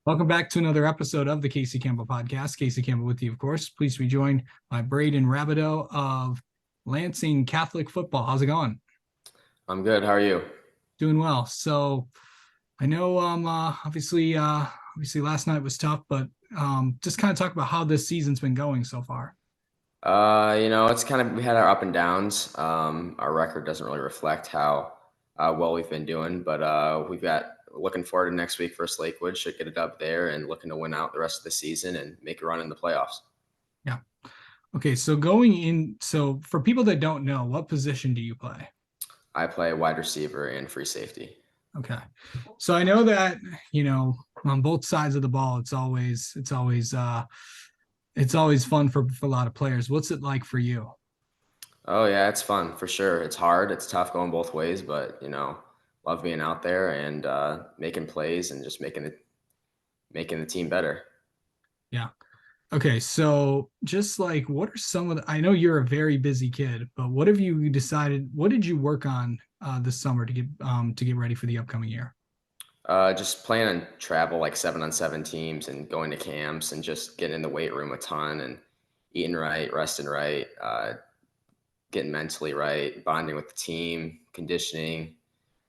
Welcome back to another episode of the Casey Campbell Podcast. Casey Campbell with you, of course. Pleased to be joined by Braden Rabideau of Lansing Catholic Football. How's it going? I'm good. How are you? Doing well. So I know obviously last night was tough, but just kind of talk about how this season's been going so far. It's kind of we had our up and downs. Our record doesn't really reflect how well we've been doing, but we've got looking forward to next week versus Lakewood. Should get a dub there and looking to win out the rest of the season and make a run in the playoffs. Yeah. Okay, so going in, so for people that don't know, what position do you play? I play wide receiver and free safety. Okay. So I know that, you know, on both sides of the ball, it's always fun for a lot of players. What's it like for you? Oh yeah, it's fun for sure. It's hard. It's tough going both ways, but love being out there and making plays and just making the team better. Yeah. Okay, so just like what are some of the I know you're a very busy kid, but what did you work on this summer to get ready for the upcoming year? Just playing on travel like 7-on-7 teams and going to camps and just getting in the weight room a ton and eating right, resting right, getting mentally right, bonding with the team, conditioning,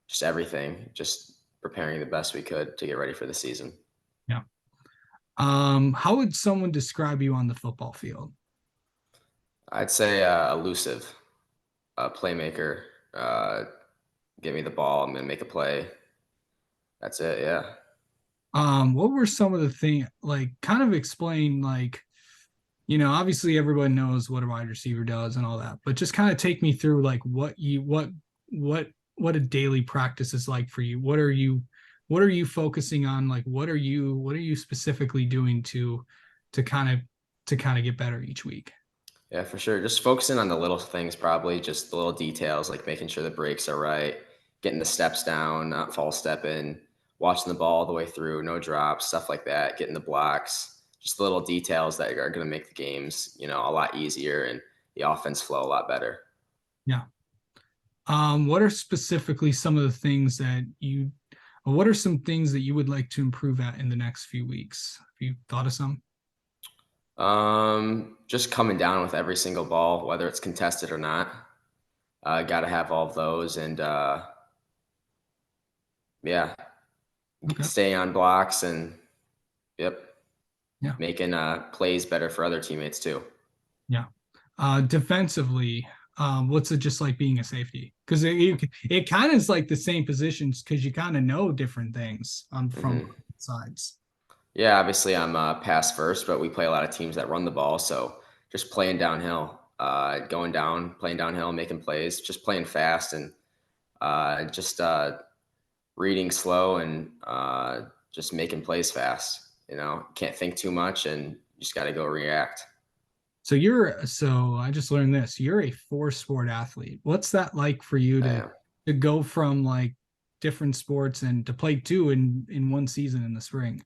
just everything. Just preparing the best we could to get ready for the season. Yeah. How would someone describe you on the football field? I'd say elusive, playmaker. Uh, Give me the ball, I'm gonna make a play. That's it. Yeah. What were some of the things like kind of explain like obviously everyone knows what a wide receiver does and all that, but just kind of take me through like what what a daily practice is like for you. What are you focusing on? Like what are you specifically doing to kind of get better each week? Yeah, for sure. Just focusing on the little things, probably just the little details, like making sure the brakes are right, getting the steps down, not false stepping, watching the ball all the way through, no drops, stuff like that, getting the blocks, just the little details that are going to make the games, a lot easier and the offense flow a lot better. Yeah. What are specifically some of the things that you what are some things that you would like to improve at in the next few weeks? Have you thought of some? Just coming down with every single ball, whether it's contested or not. Got to have all of those and yeah, Okay. stay on blocks and yep, Yeah. making plays better for other teammates too. Yeah. Defensively, what's it just like being a safety? Because it kind of is like the same positions because you kind of know different things on from Hmm. sides. Yeah, obviously I'm pass first, but we play a lot of teams that run the ball, so just playing downhill, going down, playing downhill, making plays, just playing fast and just reading slow and just making plays fast. Can't think too much and you just got to go react. So I just learned this. You're a four sport athlete. What's that like for you I to am. go from like different sports and to play two in one season in the spring?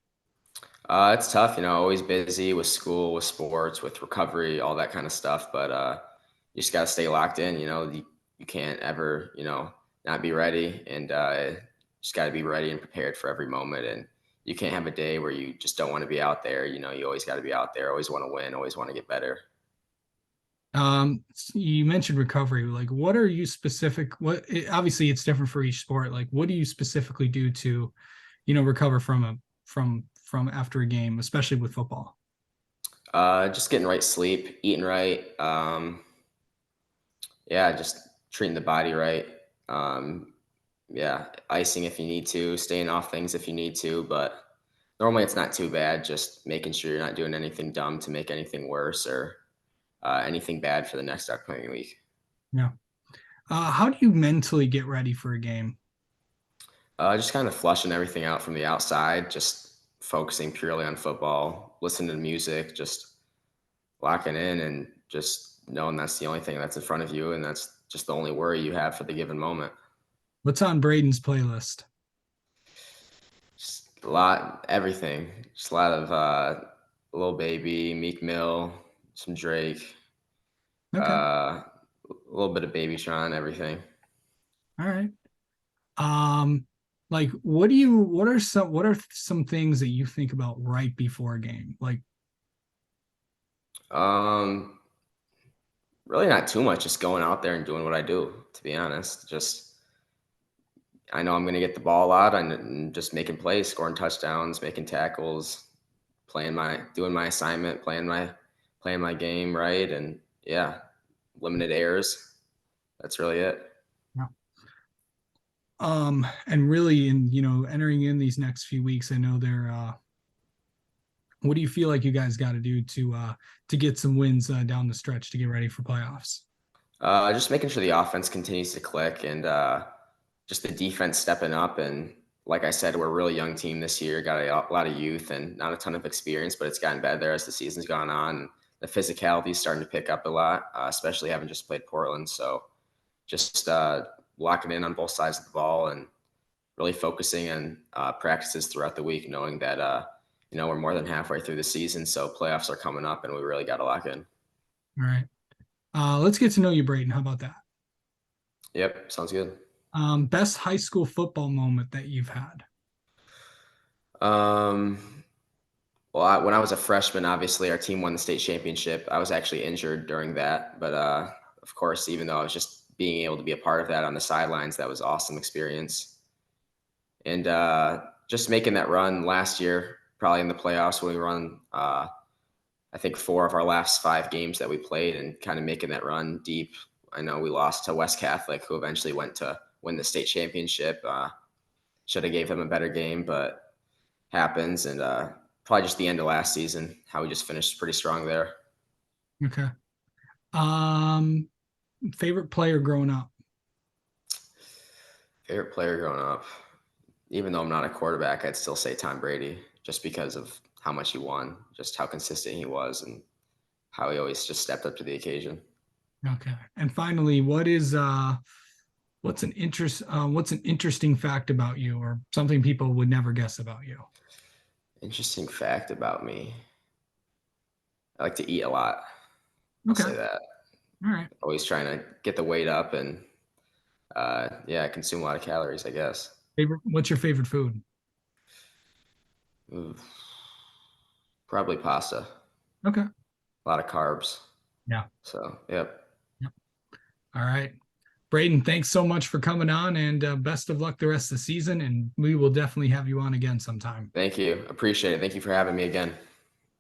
It's tough, always busy with school, with sports, with recovery, all that kind of stuff. But you just got to stay locked in. You can't ever, not be ready. And just got to be ready and prepared for every moment. And you can't have a day where you just don't want to be out there. You always got to be out there, always want to win, always want to get better. You mentioned recovery. Like, what are you specific? Obviously it's different for each sport. Like, what do you specifically do to, recover from after a game, especially with football? Just getting right sleep, eating right. Yeah, just treating the body right. Um, yeah, icing if you need to, staying off things if you need to, but normally it's not too bad. Just making sure you're not doing anything dumb to make anything worse or anything bad for the next upcoming week. Yeah. How do you mentally get ready for a game? Just kind of flushing everything out from the outside, just focusing purely on football, listening to music, just locking in and just knowing that's the only thing that's in front of you and that's just the only worry you have for the given moment. What's on Braden's playlist? Just a lot, everything. Just a lot of Lil Baby, Meek Mill, some Drake, Okay. a little bit of Baby Tron, everything. All right. Um, Like, what are some things that you think about right before a game? Like, Um, Really not too much. Just going out there and doing what I do. To be honest, just I know I'm going to get the ball a lot and just making plays, scoring touchdowns, making tackles, doing my assignment, playing my game right, and yeah, limited errors. That's really it. and really in, entering in these next few weeks, I know they're what do you feel like you guys got to do to get some wins down the stretch to get ready for playoffs? Just making sure the offense continues to click and just the defense stepping up. And like I said, we're a really young team this year. Got a lot of youth and not a ton of experience, but it's gotten better as the season's gone on. The physicality is starting to pick up a lot, especially having just played Portland. So just locking in on both sides of the ball and really focusing on practices throughout the week, knowing that we're more than halfway through the season, so playoffs are coming up, and we really got to lock in. All right. Let's get to know you, Braden. How about that? Yep, sounds good. Best high school football moment that you've had. Um, well, when I was a freshman, obviously our team won the state championship. I was actually injured during that, but of course, even though I was just being able to be a part of that on the sidelines, that was an awesome experience. And just making that run last year, probably in the playoffs when we run, I think 4 of our last 5 games that we played, and kind of making that run deep. I know we lost to West Catholic, who eventually went to win the state championship. Should have gave them a better game, but happens. And probably just the end of last season, how we just finished pretty strong there. Okay. Um, Favorite player growing up. Favorite player growing up, even though I'm not a quarterback, I'd still say Tom Brady, just because of how much he won, just how consistent he was, and how he always just stepped up to the occasion. Okay. And finally, what's an interesting fact about you, or something people would never guess about you? Interesting fact about me: I like to eat a lot. I'll Okay. say that. All right. Always trying to get the weight up and yeah, I consume a lot of calories, I guess. What's your favorite food? Ooh, probably pasta. Okay. A lot of carbs. Yeah. So, yep. Yep. All right. Braden, thanks so much for coming on, and best of luck the rest of the season. And we will definitely have you on again sometime. Thank you. Appreciate it. Thank you for having me again.